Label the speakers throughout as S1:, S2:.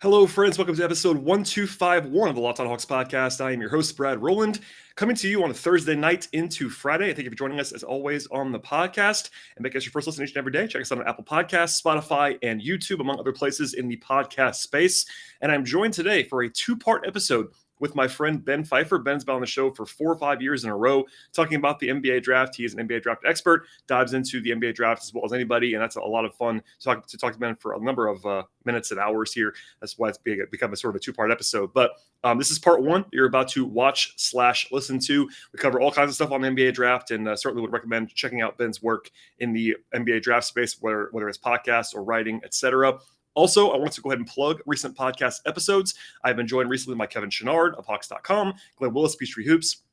S1: Hello, friends. Welcome to episode 1251 of the Locked On Hawks podcast. I am your host, Brad Rowland, coming to you on a Thursday night into Friday. Thank you for joining us, as always, on the podcast. And make us your first listen each and every day. Check us out on Apple Podcasts, Spotify, and YouTube, among other places in the podcast space. And I'm joined today for a two-part episode with my friend Ben Pfeifer. Ben's been on the show for 4 or 5 years in a row talking about the NBA draft. He is an NBA draft expert, dives into the NBA draft as well as anybody, and that's a lot of fun to talk to Ben for a number of minutes and hours here. That's why it's become a sort of a two-part episode. But this is part one you're about to watch/listen to. We cover all kinds of stuff on the NBA draft, and certainly would recommend checking out Ben's work in the NBA draft space, whether it's podcasts or writing, etc. Also, I want to go ahead and plug recent podcast episodes I've been joined recently by Kevin Chenard of Hawks.com, Glenn Willis, Peachtree Hoops.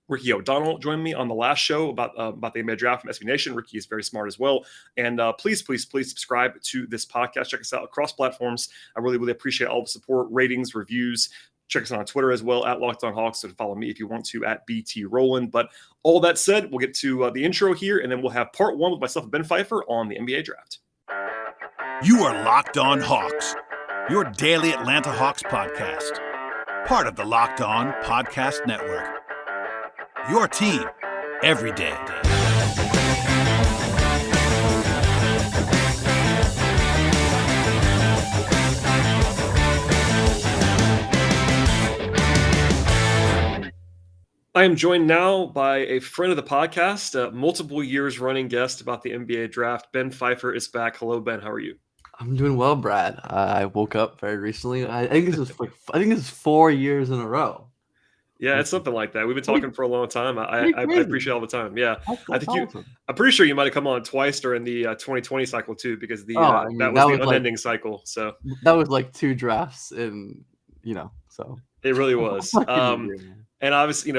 S1: Ricky O'Donnell joined me on the last show about the NBA draft from SB Nation. Ricky is very smart as well. And please subscribe to this podcast. Check us out across platforms. I really appreciate all the support, ratings, reviews. Check us out on Twitter as well, at Locked On Hawks. So follow me if you want to, at BT Rowland. But all that said, we'll get to the intro here, and then we'll have part one with myself and Ben Pfeifer on the NBA draft.
S2: You are Locked On Hawks, your daily Atlanta Hawks podcast. Part of the Locked On Podcast Network. Your team every day.
S1: I am joined now by a friend of the podcast, multiple years running guest about the NBA draft. Ben Pfeifer is back. Hello, Ben. How are you?
S3: I'm doing well, Brad. I woke up very recently. I think this is 4 years in a row.
S1: Yeah, it's something like that. We've been talking for a long time. I appreciate it all the time. Yeah,
S3: That's awesome.
S1: I'm pretty sure you might have come on twice during the 2020 cycle too, because that was the unending cycle. So
S3: that was like 2 drafts so
S1: it really was. And obviously,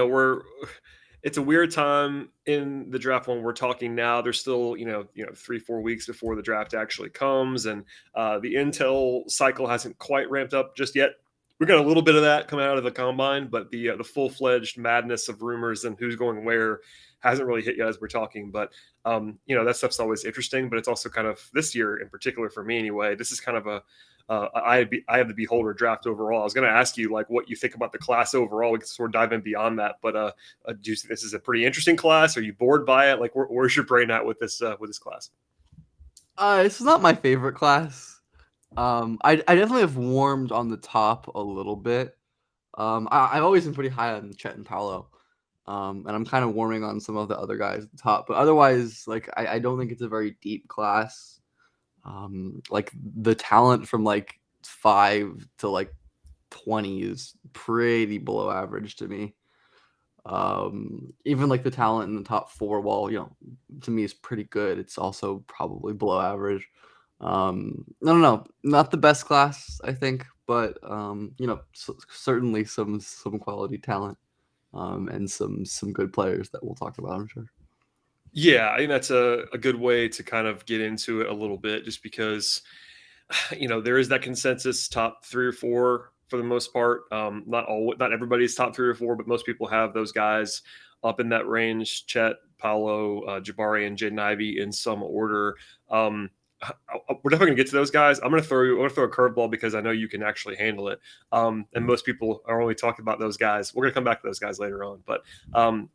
S1: it's a weird time in the draft when we're talking now. There's still, 3-4 weeks before the draft actually comes, and the intel cycle hasn't quite ramped up just yet. We got a little bit of that coming out of the combine, but the full-fledged madness of rumors and who's going where hasn't really hit yet as we're talking. But that stuff's always interesting. But it's also kind of, this year in particular for me anyway, this is kind of I have the beholder draft overall. I was going to ask you what you think about the class overall. We can sort of dive in beyond that. But do you think this is a pretty interesting class? Are you bored by it? Where's your brain at with this class?
S3: This is not my favorite class. I definitely have warmed on the top a little bit. I've always been pretty high on Chet and Paolo. And I'm kind of warming on some of the other guys at the top. But otherwise, I don't think it's a very deep class. The talent from 5 to 20 is pretty below average to me. Even the talent in the top 4, to me is pretty good. It's also probably below average. No, not the best class, I think, but certainly some quality talent, and some good players that we'll talk about, I'm sure.
S1: Yeah, I think that's a good way to kind of get into it a little bit, just because, there is that consensus top 3 or 4 for the most part. Not everybody's top 3 or 4, but most people have those guys up in that range: Chet, Paolo, Jabari, and Jaden Ivey in some order. We're definitely gonna get to those guys. I'm gonna throw a curveball because I know you can actually handle it. And most people are only talking about those guys. We're gonna come back to those guys later on, but I'm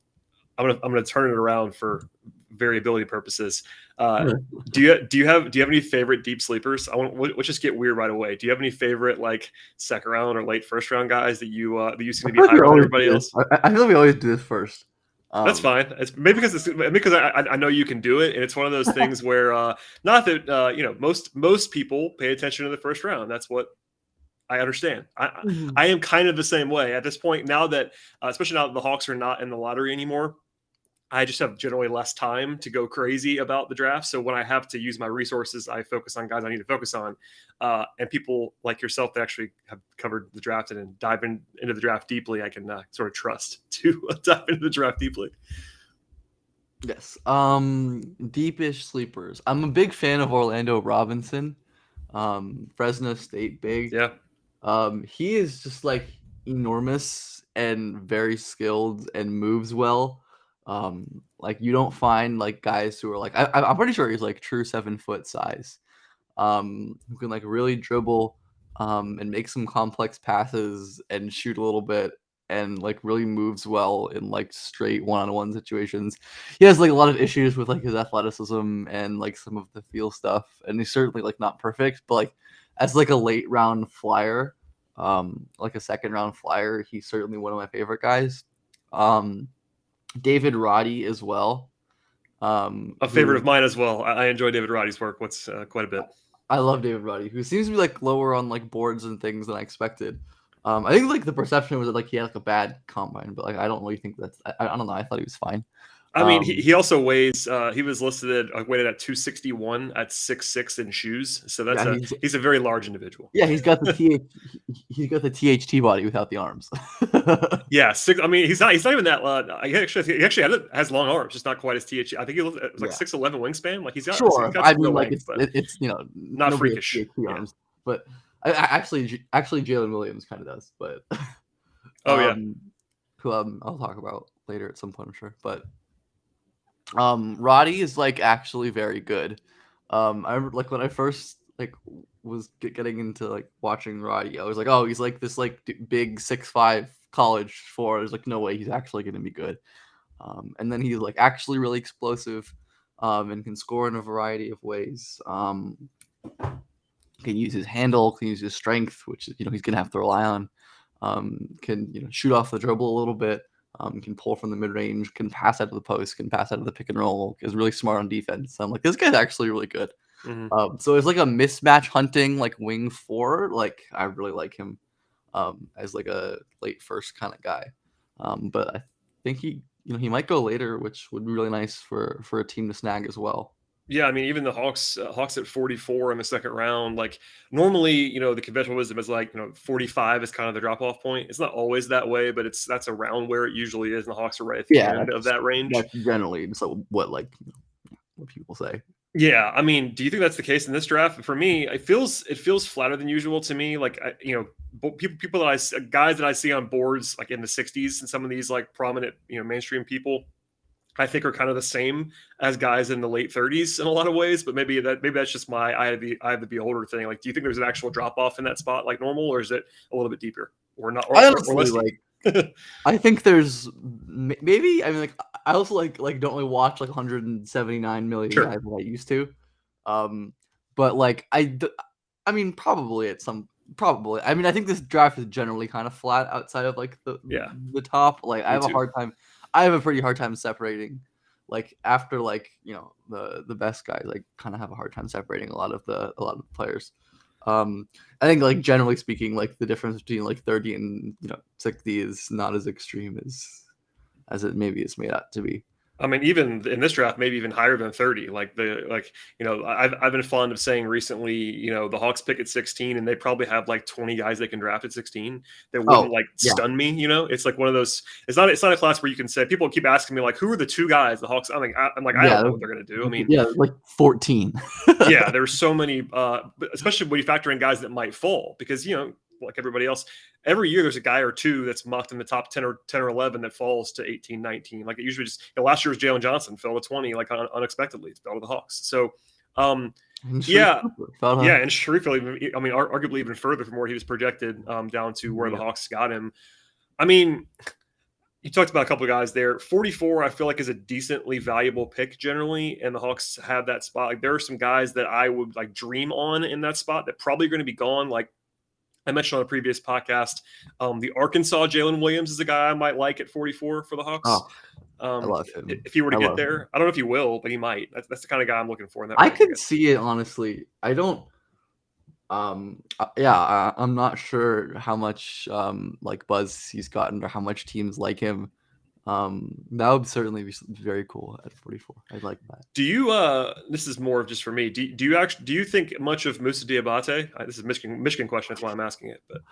S1: gonna turn it around for variability purposes. Do you have any favorite deep sleepers? Let's just get weird right away. Do you have any favorite second round or late first round guys that you seem to be higher than everybody else?
S3: I feel like we always do this first.
S1: That's fine. It's maybe because I know you can do it, and it's one of those things where not that most people pay attention to the first round. That's what I understand. I am kind of the same way at this point now that especially now that the Hawks are not in the lottery anymore. I just have generally less time to go crazy about the draft. So when I have to use my resources, I focus on guys I need to focus on. And people like yourself that actually have covered the draft and dive into the draft deeply, I can sort of trust to dive into the draft deeply.
S3: Yes. Deepish sleepers. I'm a big fan of Orlando Robinson. Fresno State big.
S1: Yeah.
S3: He is just enormous and very skilled and moves well. You don't find guys who are I'm pretty sure he's true 7 foot size, who can really dribble, and make some complex passes and shoot a little bit and like really moves well in like straight one-on-one situations. He has like a lot of issues with like his athleticism and like some of the feel stuff, and he's certainly like not perfect, but like as like a late round flyer, like a second round flyer, he's certainly one of my favorite guys. David Roddy as well.
S1: A favorite of mine as well. I enjoy David Roddy's work. Quite a bit.
S3: I love David Roddy, who seems to be like lower on like boards and things than I expected. I think like the perception was that like he had like a bad combine, but like I don't really think that's. I don't know. I thought he was fine.
S1: I mean, he also weighs. He was listed weighted at 261 at 6'6" in shoes. So that's he's a very large individual.
S3: Yeah, he's got the THT body without the arms.
S1: Yeah, I mean, he's not even that. He actually has long arms, just not quite as THT. I think it was like 6'11" wingspan. Like he's got.
S3: Sure,
S1: he's got
S3: I mean,
S1: length,
S3: it's
S1: not freakish
S3: arms, but actually Jalen Williams kind of does, but who I'll talk about later at some point, I'm sure. But Roddy is like actually very good. I remember like when I first like was getting into like watching Roddy, I was like, oh, he's like this like big 6'5" college forward. There's like no way he's actually going to be good. And then he's like actually really explosive, and can score in a variety of ways. Can use his handle, can use his strength, which he's going to have to rely on. Can shoot off the dribble a little bit. Can pull from the mid range, can pass out of the post, can pass out of the pick and roll. Is really smart on defense. So I'm like, this guy's actually really good.
S1: Mm-hmm.
S3: So it's like a mismatch hunting like wing forward. Like I really like him as like a late first kind of guy. But I think he might go later, which would be really nice for a team to snag as well.
S1: Yeah, I mean, even the Hawks at 44 in the second round. Like normally, the conventional wisdom is like 45 is kind of the drop off point. It's not always that way, but that's around where it usually is. And the Hawks are right at the end of that range.
S3: That's generally what people say.
S1: Yeah, I mean, do you think that's the case in this draft? For me, it feels flatter than usual to me. Like people guys that I see on boards like in the 60s and some of these like prominent mainstream people, I think are kind of the same as guys in the late 30s in a lot of ways, but maybe that's just my eye of the beholder thing. Like, do you think there's an actual drop off in that spot like normal, or is it a little bit deeper, or not? Or,
S3: I honestly
S1: or less
S3: like. I think there's maybe. I mean, like I also like don't really watch like 179 million guys that I used to, but like I mean probably at some. Probably. I mean, I think this draft is generally kind of flat outside of like the top. Like I have a pretty hard time separating. Like after like the best guys, like kind of have a hard time separating a lot of the players. I think like generally speaking, like the difference between like 30 and 60 is not as extreme as it maybe is made out to be.
S1: I mean, even in this draft, maybe even higher than 30. I've been fond of saying recently, the Hawks pick at 16, and they probably have like 20 guys they can draft at 16 that wouldn't stun me. It's like one of those. It's not a class where you can say people keep asking me like, who are the two guys the Hawks? I'm like, I don't know what they're gonna do. I mean,
S3: like 14.
S1: Yeah, there's so many, especially when you factor in guys that might fall because like everybody else, every year there's a guy or two that's mocked in the top 10 or 11 that falls to 18, 19. Like it usually just last year was Jalen Johnson fell to 20 like unexpectedly. It fell to the Hawks. So and Sharif fell even, I mean, arguably even further from where he was projected down to where the Hawks got him. I mean, you talked about a couple of guys there. 44, I feel like is a decently valuable pick generally, and the Hawks have that spot. Like there are some guys that I would like dream on in that spot that probably are going to be gone. Like I mentioned on a previous podcast, the Arkansas Jalen Williams is a guy I might like at 44 for the Hawks.
S3: I love him.
S1: If he were to get there, I don't know if he will, but he might. That's the kind of guy I'm looking for in that.
S3: I could see it honestly. I don't. I'm not sure how much like buzz he's gotten or how much teams like him. That would certainly be very cool at 44. I'd like that.
S1: Do you this is more just for me. Do you think much of Moussa Diabate? This is Michigan question, that's why I'm asking it. But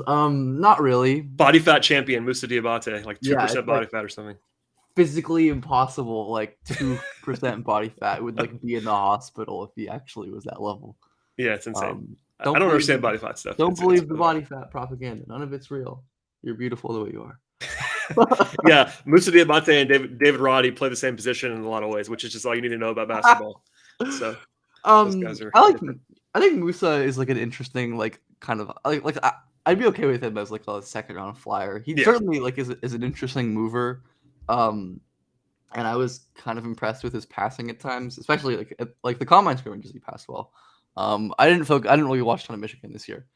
S3: not really.
S1: Body fat champion Moussa Diabate, like 2% body fat or something.
S3: Physically impossible, like 2% body fat would like be in the hospital if he actually was that level.
S1: Yeah, it's insane. I don't understand body fat stuff.
S3: Don't believe the body fat propaganda. None of it's real. You're beautiful the way you are.
S1: Yeah, Moussa Diabate and David Roddy play the same position in a lot of ways, which is just all you need to know about basketball. So those guys are
S3: I think Musa is like an interesting kind of I'd be okay with him as like a second round flyer. He
S1: Yeah.
S3: certainly is an interesting mover. Um, and I was kind of impressed with his passing at times, especially like the combine scrimmages he passed well. I didn't really watch a ton of Michigan this year,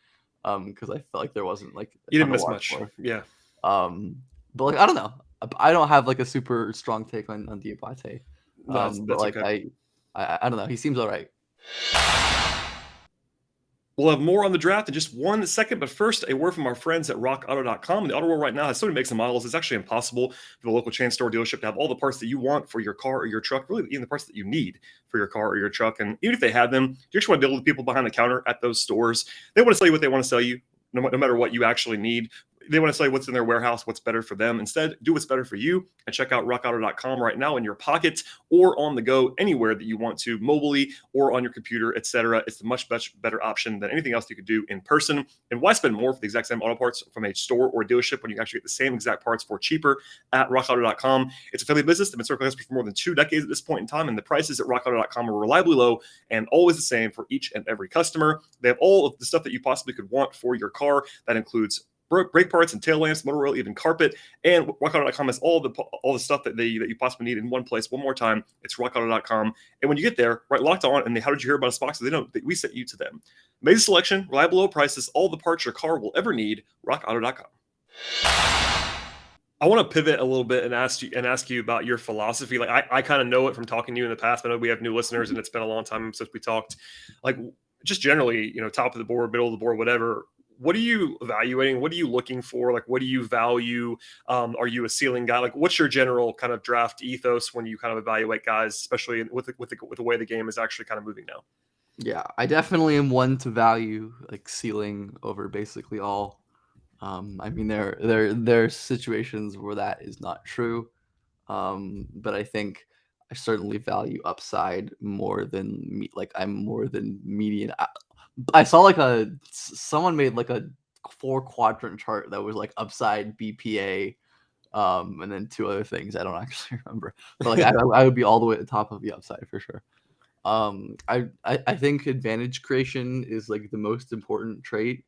S3: because I felt like there wasn't like a
S1: You
S3: ton
S1: didn't
S3: to
S1: miss
S3: watch
S1: much.
S3: for.
S1: Yeah.
S3: Um, but like I don't know, I don't have like a super strong take on Diabate.
S1: No,
S3: But
S1: that's
S3: like
S1: okay.
S3: I don't know, he seems all right.
S1: We'll have more on the draft in just 1 second, but first, a word from our friends at RockAuto.com. The auto world right now has so many makes and models, it's actually impossible for the local chain store dealership to have all the parts that you want for your car or your truck, really even the parts that you need for your car or your truck. And even if they have them, you just want to deal with the people behind the counter at those stores. They want to sell you what they want to sell you, no matter what you actually need. They want to sell you what's in their warehouse, what's better for them. Instead, do what's better for you and check out rockauto.com right now in your pocket or on the go anywhere that you want to, mobilely or on your computer, etc. It's a much better option than anything else you could do in person. And why spend more for the exact same auto parts from a store or dealership when you can actually get the same exact parts for cheaper at rockauto.com? It's a family business. They've been serving customers for more than 2 decades at this point in time, and the prices at rockauto.com are reliably low and always the same for each and every customer. They have all of the stuff that you possibly could want for your car. That includes brake parts and tail lamps, motor oil, even carpet. And rockauto.com has all the stuff that you possibly need in one place. One more time, it's rockauto.com. And when you get there, right, Locked On, and how did you hear about us box? They know that we sent you to them. Amazing selection, reliable low prices, all the parts your car will ever need. Rockauto.com. I want to pivot a little bit and ask you about your philosophy. Like I kind of know it from talking to you in the past. I know we have new listeners, and it's been a long time since we talked. Like just generally, top of the board, middle of the board, whatever. What are you evaluating? What are you looking for? Like, what do you value? Are you a ceiling guy? Like, what's your general kind of draft ethos when you kind of evaluate guys, especially with the way the game is actually kind of moving now?
S3: Yeah, I definitely am one to value like ceiling over basically all. I mean, there's situations where that is not true, but I think I certainly value upside more than I'm more than median. I saw someone made like a 4 quadrant chart that was like upside BPA, and then 2 other things I don't actually remember, but like I would be all the way at the top of the upside for sure. I think advantage creation is like the most important trait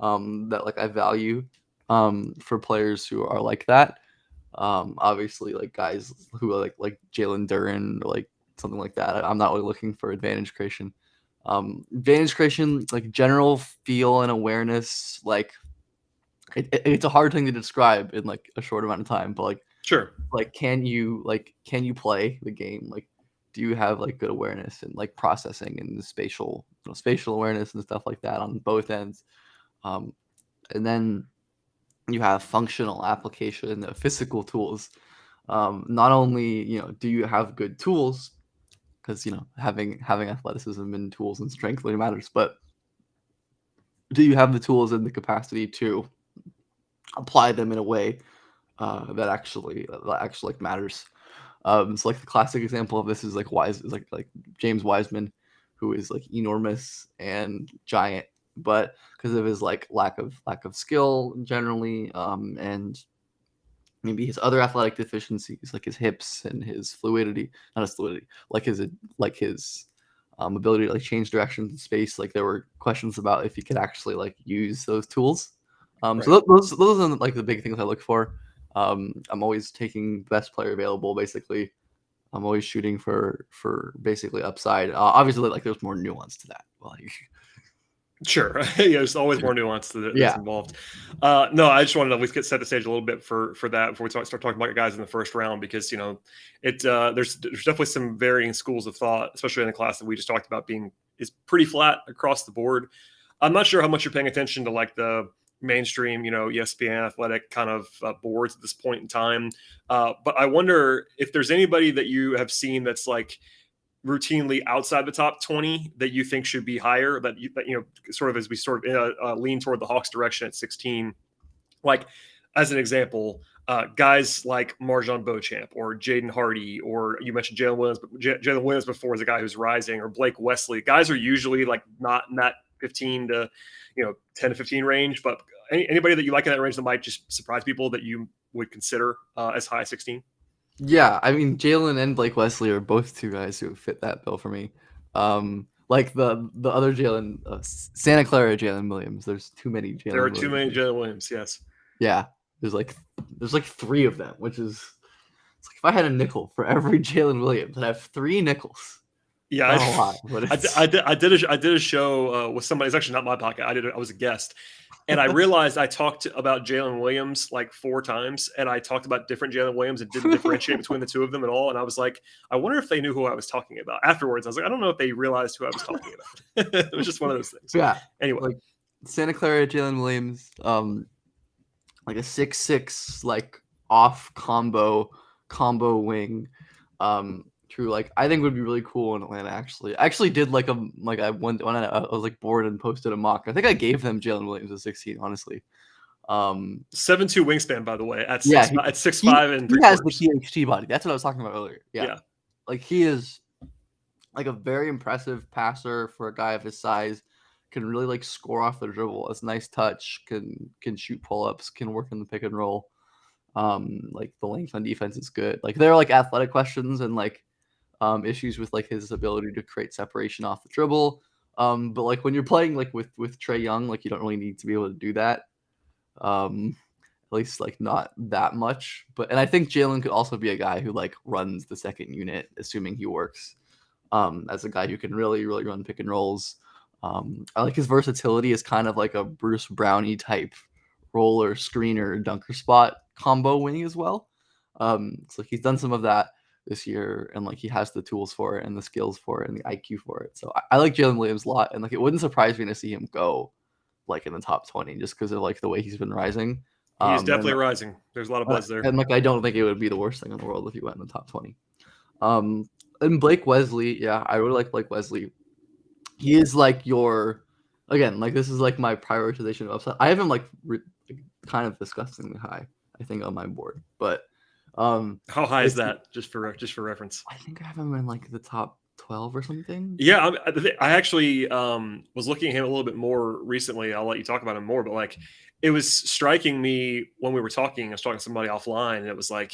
S3: that like I value for players who are like that. Obviously like guys who are like Jalen Duren or like something like that. I'm not really looking for advantage creation. Advantage creation, like general feel and awareness, like it's a hard thing to describe in like a short amount of time, but
S1: Sure.
S3: can you play the game? Like, do you have like good awareness and like processing and the spatial awareness and stuff like that on both ends? Um, and then you have functional application of physical tools. Not only do you have good tools, because having athleticism and tools and strength really matters, but do you have the tools and the capacity to apply them in a way that actually like matters? So like the classic example of this is like James Wiseman, who is like enormous and giant, but because of his like lack of skill generally, and maybe his other athletic deficiencies like his hips and his fluidity, not his fluidity, like his ability to like change directions in space. Like there were questions about if he could actually like use those tools. So
S1: Right.
S3: those are like the big things I look for. I'm always taking best player available. Basically, I'm always shooting for basically upside. Obviously, like there's more nuance to that. Like,
S1: Sure. Yeah, there's always more nuance that's
S3: yeah,
S1: involved. No, I just wanted to at least set the stage a little bit for that before we start talking about guys in the first round, because there's definitely some varying schools of thought, especially in the class that we just talked about being is pretty flat across the board. I'm not sure how much you're paying attention to like the mainstream, ESPN athletic kind of boards at this point in time, but I wonder if there's anybody that you have seen that's like routinely outside the top 20 that you think should be higher, sort of as we sort of lean toward the Hawks direction at 16. Like as an example, guys like Marjon Beauchamp or Jaden Hardy, or you mentioned Jalen Williams, but Jalen Williams before is a guy who's rising, or Blake Wesley. Guys are usually like not in that 15 to 10 to 15 range, but anybody that you like in that range that might just surprise people that you would consider as high as 16.
S3: yeah. I mean, Jalen and Blake Wesley are both 2 guys who fit that bill for me. Like the other Jalen, Santa Clara Jalen Williams. There's too many Jalen.
S1: There are too many Jalen Williams. Yes.
S3: Yeah, there's like 3 of them, which is it's like if I had a nickel for every Jalen Williams, I'd have 3 nickels.
S1: Yeah,
S3: Not a lot, but
S1: I did a show with somebody. It's actually not my podcast. I was a guest, and I realized I talked about Jalen Williams like 4 times, and I talked about different Jalen Williams and didn't differentiate between the two of them at all. And I was like, I wonder if they knew who I was talking about. Afterwards, I was like, I don't know if they realized who I was talking about. It was just one of those things.
S3: Yeah.
S1: Anyway,
S3: like Santa Clara Jalen Williams, like a 6'6", like off combo wing. True, like I think would be really cool in Atlanta. I actually did like I went when I was like bored and posted a mock. I think I gave them Jalen Williams a 16, honestly.
S1: 7'2" wingspan, by the way, at 6'5" and 3/4.
S3: He has the THT body. That's what I was talking about earlier.
S1: Yeah.
S3: Like he is like a very impressive passer for a guy of his size. Can really like score off the dribble. Has nice touch. Can shoot pull-ups. Can work in the pick and roll. Like the length on defense is good. Like there are like athletic questions and like issues with like his ability to create separation off the dribble. But like when you're playing like with Trae Young, like you don't really need to be able to do that. At least like not that much. And I think Jalen could also be a guy who like runs the second unit, assuming he works. As a guy who can really run pick and rolls. I like his versatility as kind of like a Bruce Brownie type roller, screener, dunker spot combo wing as well. So he's done some of that this year, and like he has the tools for it and the skills for it and the IQ for it. So I like Jalen Williams a lot, and like it wouldn't surprise me to see him go like in the top 20 just because of like the way he's been rising.
S1: He's definitely rising. There's a lot of buzz there.
S3: And like I don't think it would be the worst thing in the world if he went in the top 20. And Blake Wesley, yeah, I really like Blake Wesley. He is like your, again, like this is like my prioritization of upside. I have him like kind of disgustingly high, I think, on my board. But
S1: how high is that? Just for reference.
S3: I think I have him in like the top 12 or something.
S1: Yeah, I actually was looking at him a little bit more recently. I'll let you talk about him more, but like it was striking me when we were talking. I was talking to somebody offline, and it was like,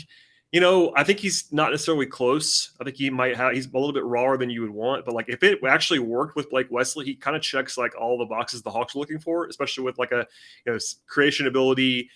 S1: I think he's not necessarily close. I think he's a little bit rawer than you would want, but like if it actually worked with Blake Wesley, he kind of checks like all the boxes the Hawks are looking for, especially with like a creation ability,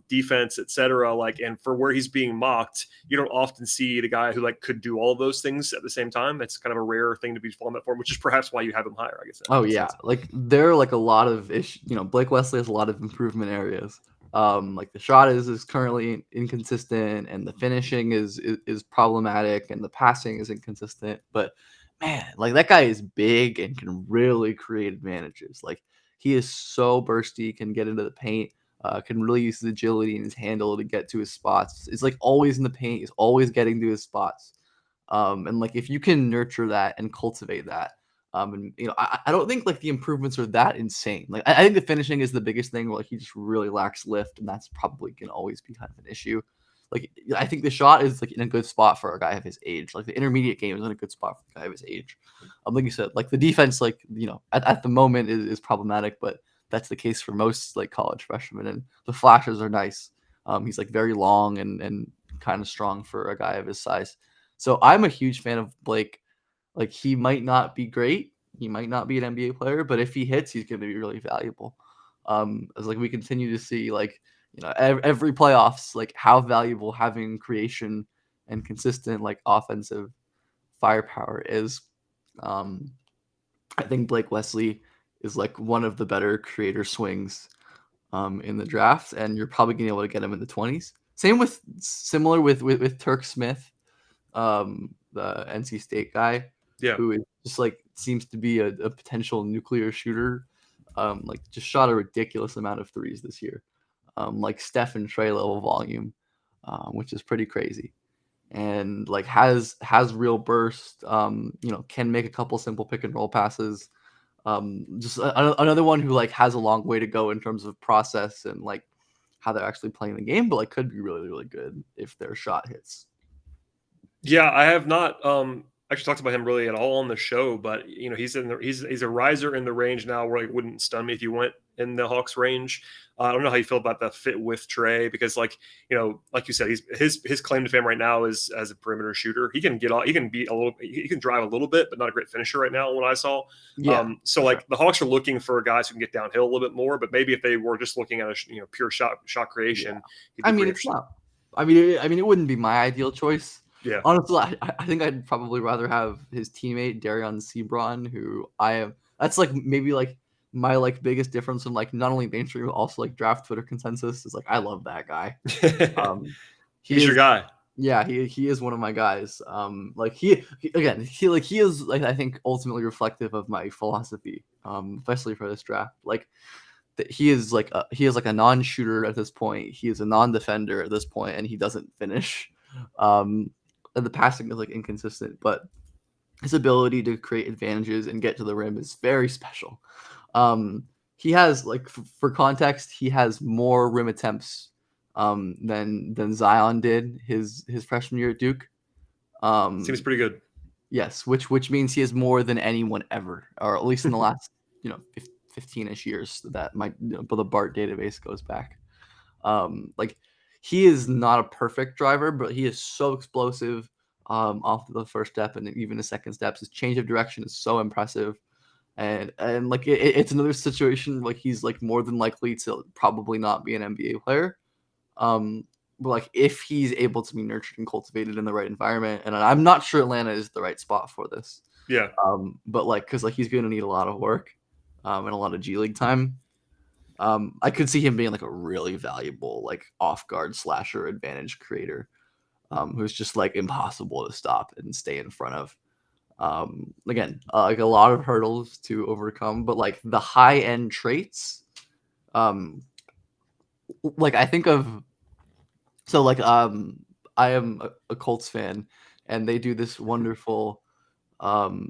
S1: defense, etc. Like, and for where he's being mocked, you don't often see the guy who like could do all of those things at the same time. That's kind of a rare thing to be falling that for, which is perhaps why you have him higher, I guess.
S3: Oh yeah, like there are like a lot of issues. Blake Wesley has a lot of improvement areas. Like the shot is currently inconsistent, and the finishing is problematic, and the passing is inconsistent. But man, like that guy is big and can really create advantages. Like he is so bursty, can get into the paint, can really use his agility and his handle to get to his spots. It's like always in the paint. He's always getting to his spots. And like if you can nurture that and cultivate that. And I don't think like the improvements are that insane. Like I think the finishing is the biggest thing where like he just really lacks lift, and that's probably gonna always be kind of an issue. Like I think the shot is like in a good spot for a guy of his age. Like the intermediate game is in a good spot for a guy of his age. Like you said, like the defense, like at the moment is problematic, but that's the case for most like college freshmen. And the flashes are nice. He's like very long and kind of strong for a guy of his size. So I'm a huge fan of Blake. Like he might not be great, he might not be an NBA player, but if he hits, he's going to be really valuable. As like we continue to see, like every playoffs, like how valuable having creation and consistent like offensive firepower is. I think Blake Wesley is like one of the better creator swings in the draft, and you're probably going to be able to get him in the 20s. Similar with Turk Smith, the NC State guy.
S1: Yeah.
S3: Who is just like seems to be a potential nuclear shooter. Like just shot a ridiculous amount of threes this year. Like Steph and Trae level volume, which is pretty crazy. And like has real burst, can make a couple simple pick and roll passes. Just another one who like has a long way to go in terms of process and like how they're actually playing the game, but like could be really, really good if their shot hits.
S1: Yeah, I have not actually talked about him really at all on the show, but he's a riser in the range now where it wouldn't stun me if you went in the Hawks range. I don't know how you feel about that fit with Trey, because like you said, his claim to fame right now is as a perimeter shooter. He can get off, he can drive a little bit, but not a great finisher right now. What I saw, so like the Hawks are looking for guys who can get downhill a little bit more. But maybe if they were just looking at a pure shot creation,
S3: it's not. I mean, it wouldn't be my ideal choice.
S1: Yeah,
S3: honestly, I think I'd probably rather have his teammate Darion Sebron, who that's like maybe like my like biggest difference in like not only mainstream but also like draft Twitter consensus is like I love that guy.
S1: He's your guy.
S3: Yeah, he is one of my guys. Like he is like I think ultimately reflective of my philosophy, especially for this draft. Like he is like a non-shooter at this point. He is a non-defender at this point, and he doesn't finish. And the passing is like inconsistent, but his ability to create advantages and get to the rim is very special. He has like for context, he has more rim attempts than Zion did his freshman year at Duke.
S1: Seems pretty good.
S3: Yes, which means he has more than anyone ever, or at least in the last 15-ish years that but the BART database goes back. Like he is not a perfect driver, but he is so explosive off the first step and even the second steps. His change of direction is so impressive. And like it's another situation like he's like more than likely to probably not be an NBA player. But like if he's able to be nurtured and cultivated in the right environment, and I'm not sure Atlanta is the right spot for this.
S1: Yeah.
S3: But like because like he's going to need a lot of work and a lot of G League time. I could see him being like a really valuable like off guard slasher advantage creator, who's just like impossible to stop and stay in front of. Again, like a lot of hurdles to overcome, but like the high end traits, like I think of, so like I am a Colts fan, and they do this wonderful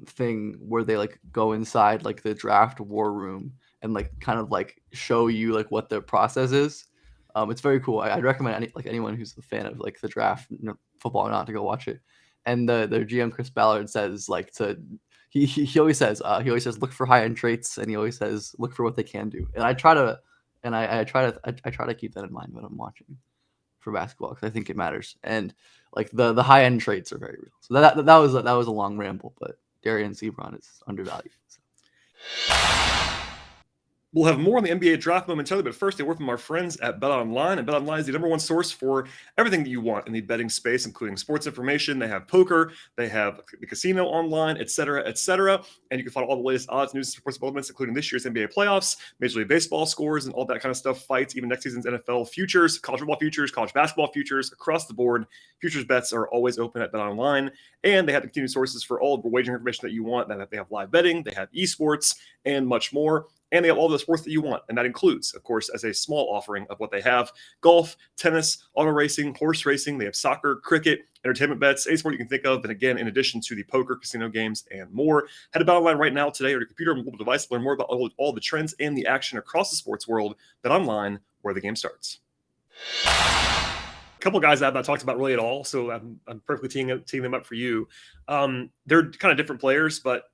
S3: thing where they like go inside like the draft war room and like kind of like show you like what their process is. It's very cool. I'd recommend anyone who's a fan of like the draft, football or not, to go watch it. And their GM Chris Ballard says like he always says look for high end traits, and he always says look for what they can do. And I try to keep that in mind when I'm watching for basketball, because I think it matters. And like the high end traits are very real. So that was a long ramble, but Darion Sebron is undervalued. So.
S1: We'll have more on the NBA draft momentarily, but first, a word from our friends at BetOnline. And BetOnline is the #1 source for everything that you want in the betting space, including sports information. They have poker, they have the casino online, et cetera, et cetera. And you can follow all the latest odds, news, and sports developments, including this year's NBA playoffs, Major League Baseball scores, and all that kind of stuff, fights, even next season's NFL futures, college football futures, college basketball futures, across the board. Futures bets are always open at BetOnline. And they have the continued sources for all of the wagering information that you want. They have live betting, they have esports, and much more. And they have all the sports that you want. And that includes, of course, as a small offering of what they have, golf, tennis, auto racing, horse racing. They have soccer, cricket, entertainment bets, any sport you can think of. And again, in addition to the poker, casino games, and more. Head to BetOnline right now today, or your computer or mobile device to learn more about all the trends and the action across the sports world. BetOnline, where the game starts. A couple of guys I have not talked about really at all, so I'm perfectly teeing them up for you. They're kind of different players, but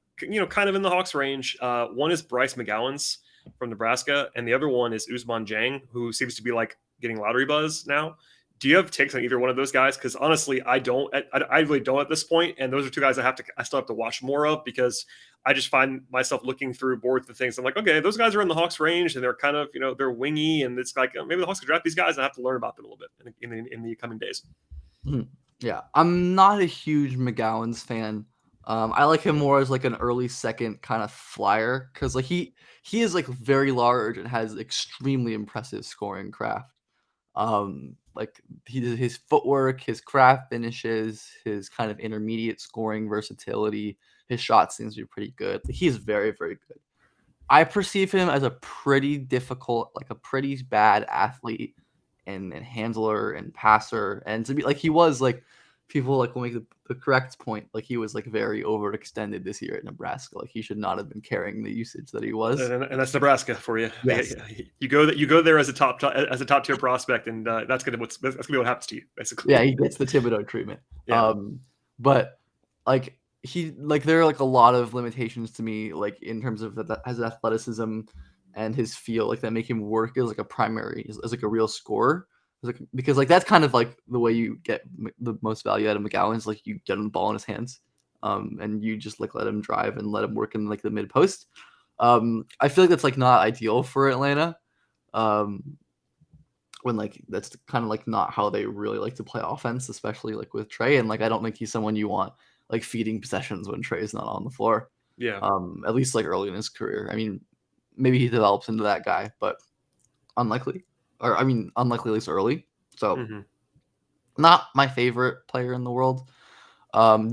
S1: kind of in the Hawks range. One is Bryce McGowan's from Nebraska, and the other one is Ousmane Dieng, who seems to be like getting lottery buzz now. Do you have takes on either one of those guys? Because honestly, I don't. I really don't at this point. And those are two guys I still have to watch more of, because I just find myself looking through boards and things. I'm like, okay, those guys are in the Hawks range, and they're kind of they're wingy, and it's like maybe the Hawks could draft these guys. I have to learn about them a little bit in the coming days.
S3: Yeah, I'm not a huge McGowan's fan. I like him more as like an early second kind of flyer, because like he is like very large and has extremely impressive scoring craft. Like his footwork, his craft finishes, his kind of intermediate scoring versatility, his shot seems to be pretty good. He's very, very good. I perceive him as a pretty difficult, like a pretty bad athlete and handler and passer. And to be like, he was like, people like will make the correct point. Like he was like very overextended this year at Nebraska. Like he should not have been carrying the usage that he was.
S1: And that's Nebraska for you.
S3: Yes.
S1: You go there as a top tier prospect, and that's gonna be what happens to you basically.
S3: Yeah, he gets the Thibodeau treatment.
S1: Yeah.
S3: But like there are like a lot of limitations to me, like in terms of his athleticism and his feel like that make him work as like a primary, as like a real scorer. Because like that's kind of like the way you get the most value out of McGowan is like you get him the ball in his hands, and you just like let him drive and let him work in like the mid post. I feel like that's like not ideal for Atlanta. When like that's kind of like not how they really like to play offense, especially like with Trey. And like I don't think he's someone you want like feeding possessions when Trey's not on the floor.
S1: Yeah.
S3: At least like early in his career. I mean, maybe he develops into that guy, but unlikely. Or I mean, unlikely at least early. So not my favorite player in the world.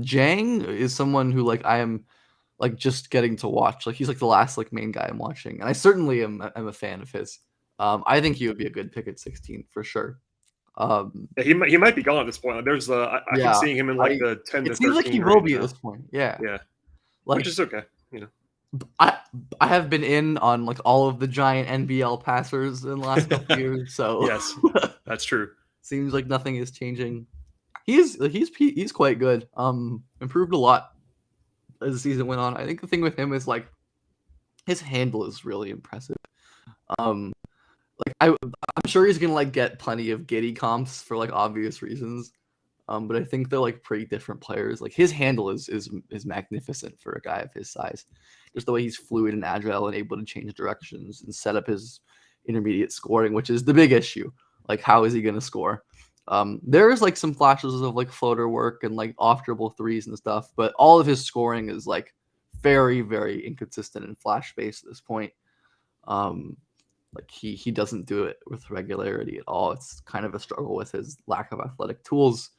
S3: Jang is someone who like I am like just getting to watch. Like he's like the last like main guy I'm watching, and I certainly am a fan of his. I think he would be a good pick at 16 for sure.
S1: Yeah, he might be gone at this point. Like, there's I keep seeing him in like the 10 to 13
S3: It seems like he will be at this point. Yeah,
S1: like, which is okay.
S3: I have been in on like all of the giant NBL passers in the last couple years, so
S1: yes, that's true.
S3: Seems like nothing is changing. He's quite good. Improved a lot as the season went on. I think the thing with him is like his handle is really impressive. Like I'm sure he's gonna like get plenty of giddy comps for like obvious reasons. But I think they're like pretty different players. Like his handle is magnificent for a guy of his size. Just the way he's fluid and agile and able to change directions and set up his intermediate scoring, which is the big issue. Like how is he gonna score? There is like some flashes of like floater work and like off dribble threes and stuff, but all of his scoring is like very, very inconsistent and flash based at this point. Like he doesn't do it with regularity at all. It's kind of a struggle with his lack of athletic tools.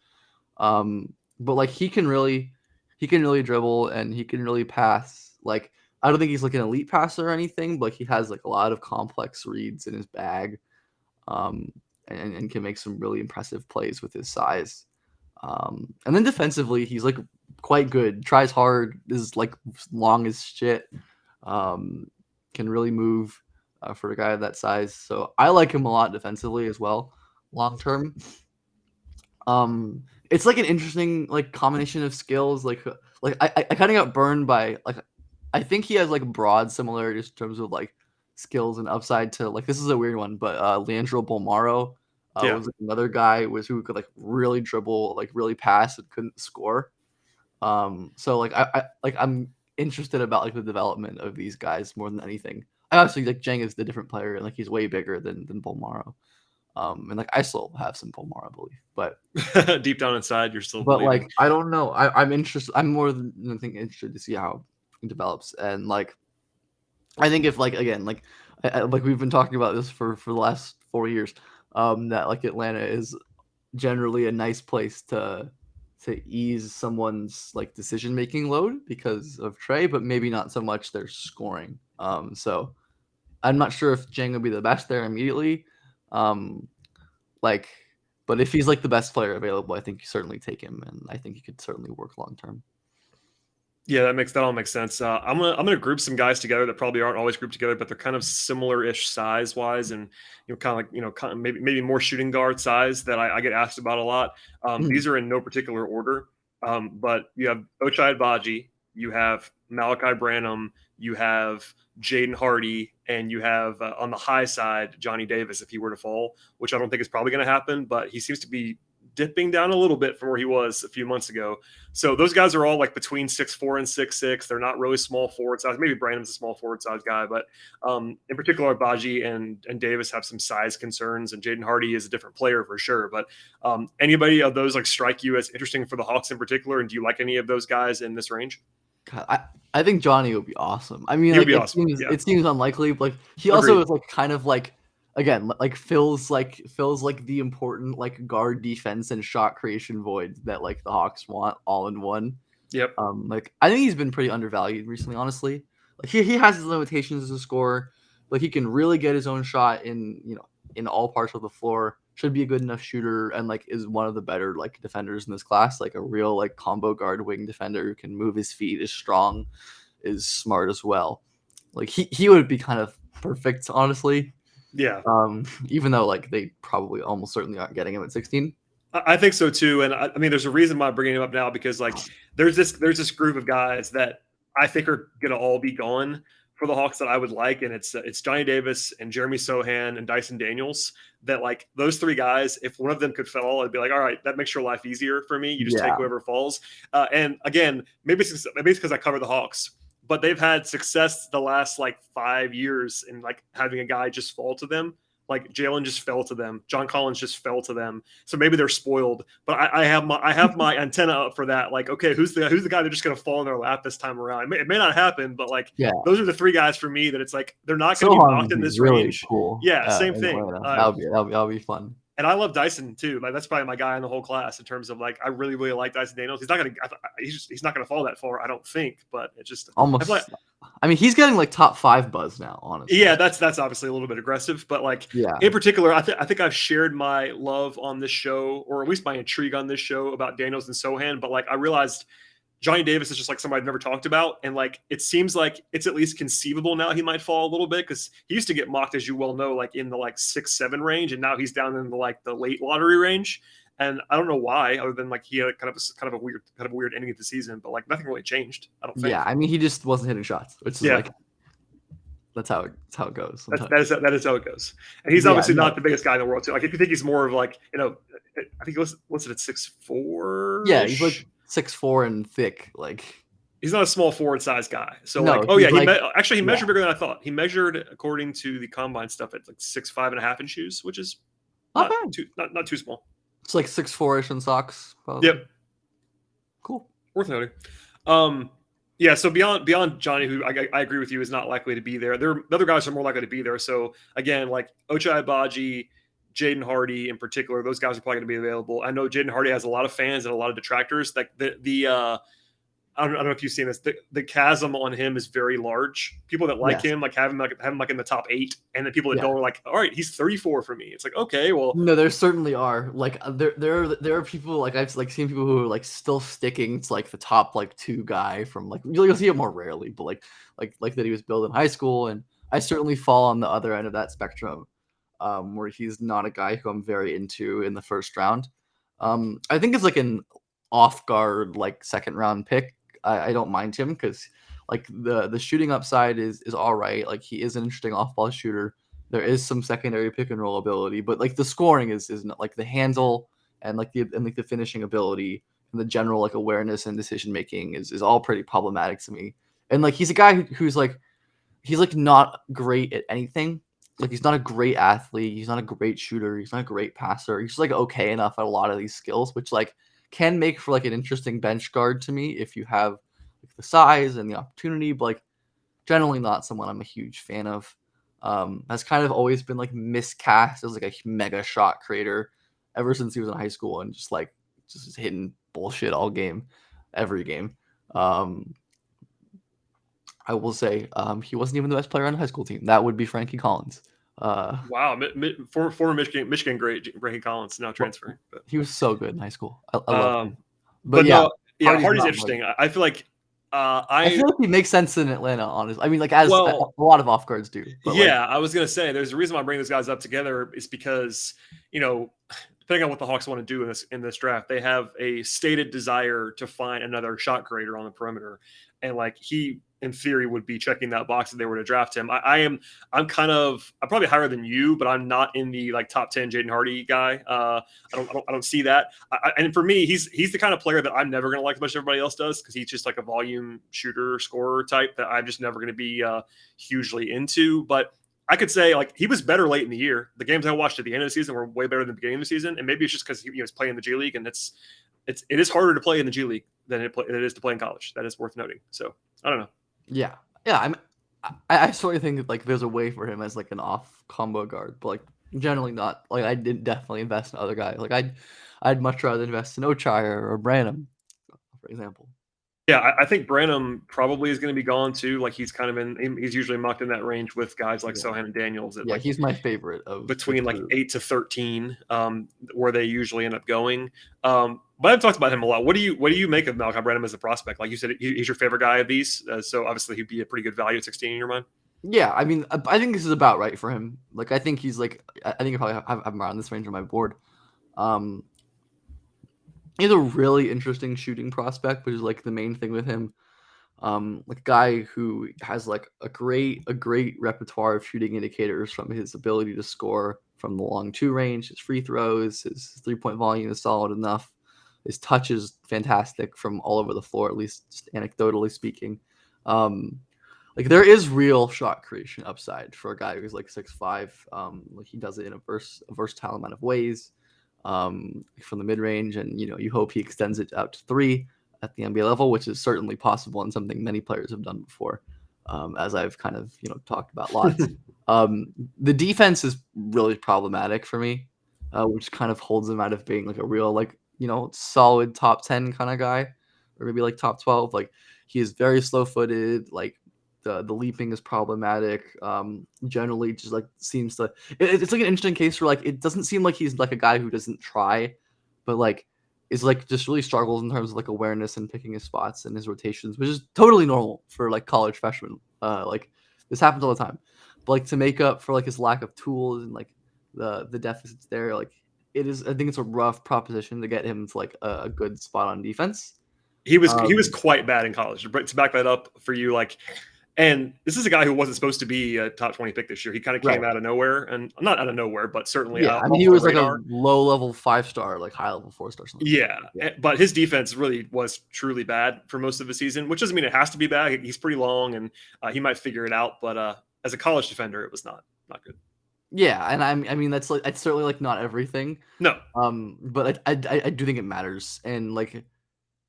S3: But like he can really dribble and he can really pass. Like I don't think he's like an elite passer or anything, but he has like a lot of complex reads in his bag. And can make some really impressive plays with his size. And then defensively, he's like quite good. Tries hard, is like long as shit. Can really move for a guy of that size. So I like him a lot defensively as well, long term. It's like an interesting like combination of skills. Like I kind of got burned by like I think he has like broad similarities in terms of like skills and upside to like this is a weird one, but Leandro Bolmaro was like, another guy who could like really dribble, like really pass and couldn't score. So like I'm interested about like the development of these guys more than anything. I obviously like Jang is the different player and like he's way bigger than Bolmaro. And like I still have some Bolmaro belief, but
S1: deep down inside you're still
S3: but
S1: believing.
S3: like I don't know. I'm interested. I'm more than anything interested to see how it develops. And like I think if like again like like we've been talking about this for the last 4 years, that like Atlanta is generally a nice place to ease someone's like decision making load because of Trey, but maybe not so much their scoring. So I'm not sure if Jang will be the best there immediately. Like, but if he's like the best player available, I think you certainly take him, and I think he could certainly work long term.
S1: Yeah, that all makes sense. I'm gonna group some guys together that probably aren't always grouped together, but they're kind of similar-ish size-wise, and kind of like maybe more shooting guard size that I get asked about a lot. These are in no particular order, but you have Ochai Agbaji, you have Malachi Branham, you have Jaden Hardy, and you have on the high side Johnny Davis if he were to fall, which I don't think is probably going to happen, but he seems to be dipping down a little bit from where he was a few months ago. So those guys are all like between 6'4" and 6'6". They're not really small forward size. Maybe Brandon's a small forward size guy, but in particular, Baji and Davis have some size concerns, and Jaden Hardy is a different player for sure. But anybody of those like strike you as interesting for the Hawks in particular? And do you like any of those guys in this range?
S3: God, I think Johnny would be awesome. I mean,
S1: He
S3: like
S1: would be awesome.
S3: it seems unlikely, but like he
S1: Agreed.
S3: also is like kind of like again like fills like the important like guard defense and shot creation void that like the Hawks want all in one.
S1: Yep.
S3: Like I think he's been pretty undervalued recently, honestly. Like he has his limitations as a scorer, but he can really get his own shot in in all parts of the floor. Should be a good enough shooter and like is one of the better like defenders in this class. Like a real like combo guard wing defender who can move his feet, is strong, is smart as well. Like he would be kind of perfect, honestly.
S1: Yeah.
S3: Even though like they probably almost certainly aren't getting him at 16.
S1: I think so too, and I mean, there's a reason why I'm bringing him up now because like there's this group of guys that I think are gonna all be gone for the Hawks that I would like, and it's Johnny Davis and Jeremy Sohan and Dyson Daniels. That like those three guys, if one of them could fall, I'd be like, all right, that makes your life easier for me. You just take
S3: Yeah.
S1: whoever falls. And again, maybe it's because I cover the Hawks, but they've had success the last like 5 years in like having a guy just fall to them. Like Jalen just fell to them. John Collins just fell to them. So maybe they're spoiled. But I have my antenna up for that. Like, okay, who's the guy that's just going to fall in their lap this time around? It may not happen, but like those are the three guys for me that it's like they're not going to be mocked in this
S3: really
S1: range.
S3: Cool.
S1: Yeah, same thing.
S3: That'll be fun.
S1: And I love Dyson too. Like that's probably my guy in the whole class in terms of like I really really like Dyson Daniels. He's not gonna fall that far, I don't think. But it just
S3: almost. I mean, he's getting like top 5 buzz now. Honestly,
S1: yeah, that's obviously a little bit aggressive, but like in particular, I think I've shared my love on this show, or at least my intrigue on this show about Daniels and Sohan. But like I realized Johnny Davis is just like somebody I've never talked about. And like, it seems like it's at least conceivable now he might fall a little bit because he used to get mocked, as you well know, like in the like 6-7 range. And now he's down in the like the late lottery range. And I don't know why, other than like he had kind of a weird ending of the season, but like nothing really changed. I don't think.
S3: Yeah. I mean, he just wasn't hitting shots, which is like, that's how it goes.
S1: That is how it goes. And he's obviously not the biggest guy in the world too. Like if you think he's more of like, I think he was at 6'4".
S3: Yeah. He's like 6'4" and thick. Like
S1: he's not a small forward size guy. So
S3: no,
S1: like, oh yeah, he measured bigger than I thought. He measured, according to the combine stuff, at like 6'5.5" in shoes, which is not too small.
S3: It's like 6'4" in socks. Probably.
S1: Yep.
S3: Cool.
S1: Worth noting. Yeah. So beyond Johnny, who I agree with you is not likely to be there. The other guys are more likely to be there. So again, like Ochai Agbaji, Jaden Hardy in particular, those guys are probably going to be available. I know Jaden Hardy has a lot of fans and a lot of detractors. Like I don't know if you've seen this. The chasm on him is very large. People that like him, like have him in the top 8, and then people that don't are like, all right, he's 34 for me. It's like, okay, well,
S3: no, there certainly are. Like there are people like I've like seen people who are like still sticking to like the top like 2 guy from like you'll see it more rarely, but like that he was billed in high school, and I certainly fall on the other end of that spectrum, where he's not a guy who I'm very into in the first round. I think it's like an off guard like second round pick. I don't mind him because like the shooting upside is all right. Like he is an interesting off ball shooter. There is some secondary pick and roll ability, but like the scoring is not like the handle and like the finishing ability and the general like awareness and decision making is all pretty problematic to me. And like he's a guy who's like he's like not great at anything. Like he's not a great athlete. He's not a great shooter. He's not a great passer. He's just like okay enough at a lot of these skills, which like can make for like an interesting bench guard to me if you have like the size and the opportunity, but like generally not someone I'm a huge fan of. Has kind of always been like miscast as like a mega shot creator ever since he was in high school and just hitting bullshit all game, every game. I will say he wasn't even the best player on the high school team. That would be Frankie Collins.
S1: Wow, former Michigan great Frankie Collins now transferring. But
S3: he was so good in high school. I love him. But
S1: yeah, Hardy's interesting. I feel like
S3: I feel like he makes sense in Atlanta. Honestly, I mean, like as a lot of off guards do.
S1: But yeah, I was gonna say there's a reason why I bring those guys up together is because depending on what the Hawks want to do in this draft, they have a stated desire to find another shot creator on the perimeter, and like he, in theory, would be checking that box if they were to draft him. I'm probably higher than you, but I'm not in the like top 10 Jaden Hardy guy. I don't see that. And for me, he's the kind of player that I'm never going to like as much as everybody else does because he's just like a volume shooter, scorer type that I'm just never going to be hugely into. But I could say like he was better late in the year. The games I watched at the end of the season were way better than the beginning of the season, and maybe it's just because he was playing in the G League, and it is harder to play in the G League than it is to play in college. That is worth noting. So I don't know.
S3: Yeah. I sort of think that, like there's a way for him as like an off combo guard, but like generally not. Like I didn't definitely invest in other guys. Like I'd much rather invest in Ochai or Branham, for example.
S1: Yeah, I think Branham probably is going to be gone too. Like he's he's usually mocked in that range with guys like Sohan and Daniels.
S3: Yeah, he's my favorite of
S1: between like 8 to 13, where they usually end up going. But I've talked about him a lot. What do you make of Malachi Branham as a prospect? Like you said, he's your favorite guy of these. So obviously he'd be a pretty good value at 16 in your mind.
S3: Yeah, I mean, I think this is about right for him. Like I think he's like, I think I probably have him around this range on my board. He's a really interesting shooting prospect, which is like the main thing with him. Like a guy who has like a great repertoire of shooting indicators, from his ability to score from the long 2 range, his free throws, his 3-point volume is solid enough. His touch is fantastic from all over the floor, at least just anecdotally speaking. Like there is real shot creation upside for a guy who's like 6'5". Like he does it in a versatile amount of ways, from the mid range, and you hope he extends it out to 3 at the NBA level, which is certainly possible and something many players have done before, as I've kind of talked about lots. The defense is really problematic for me, which kind of holds him out of being like a real solid top 10 kind of guy, or maybe like top 12. Like he is very slow footed. Like the leaping is problematic. Generally just like seems to it's like an interesting case where like it doesn't seem like he's like a guy who doesn't try, but like is like just really struggles in terms of like awareness and picking his spots and his rotations, which is totally normal for like college freshmen. Like this happens all the time. But like to make up for like his lack of tools and like the deficits there, like I think it's a rough proposition to get him to like a good spot on defense.
S1: He was quite bad in college. To back that up for you, like, and this is a guy who wasn't supposed to be a top 20 pick this year. He kind of came out of nowhere, and not out of nowhere, but certainly
S3: I mean, he was like a low-level 5-star, like high-level 4-star. Something.
S1: Yeah, but his defense really was truly bad for most of the season, which doesn't mean it has to be bad. He's pretty long, and he might figure it out. But as a college defender, it was not good.
S3: Yeah, and I mean that's certainly like not everything.
S1: No.
S3: But I do think it matters, and like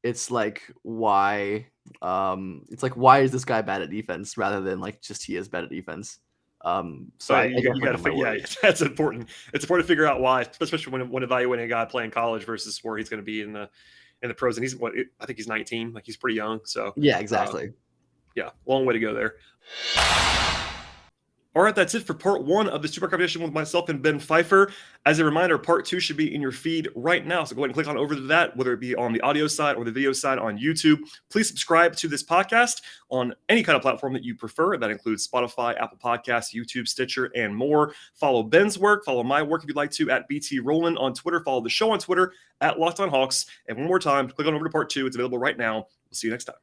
S3: it's like why why is this guy bad at defense rather than like just he is bad at defense. So
S1: you got to that's important. It's important to figure out why, especially when evaluating a guy playing college versus where he's going to be in the pros. And he's I think he's 19, like he's pretty young. So
S3: yeah, exactly.
S1: Yeah, long way to go there. All right, that's it for part 1 of this 2-part competition with myself and Ben Pfeifer. As a reminder, part 2 should be in your feed right now. So go ahead and click on over to that, whether it be on the audio side or the video side on YouTube. Please subscribe to this podcast on any kind of platform that you prefer. That includes Spotify, Apple Podcasts, YouTube, Stitcher, and more. Follow Ben's work. Follow my work if you'd like to at BT Rowland on Twitter. Follow the show on Twitter at Locked On Hawks. And one more time, click on over to part 2. It's available right now. We'll see you next time.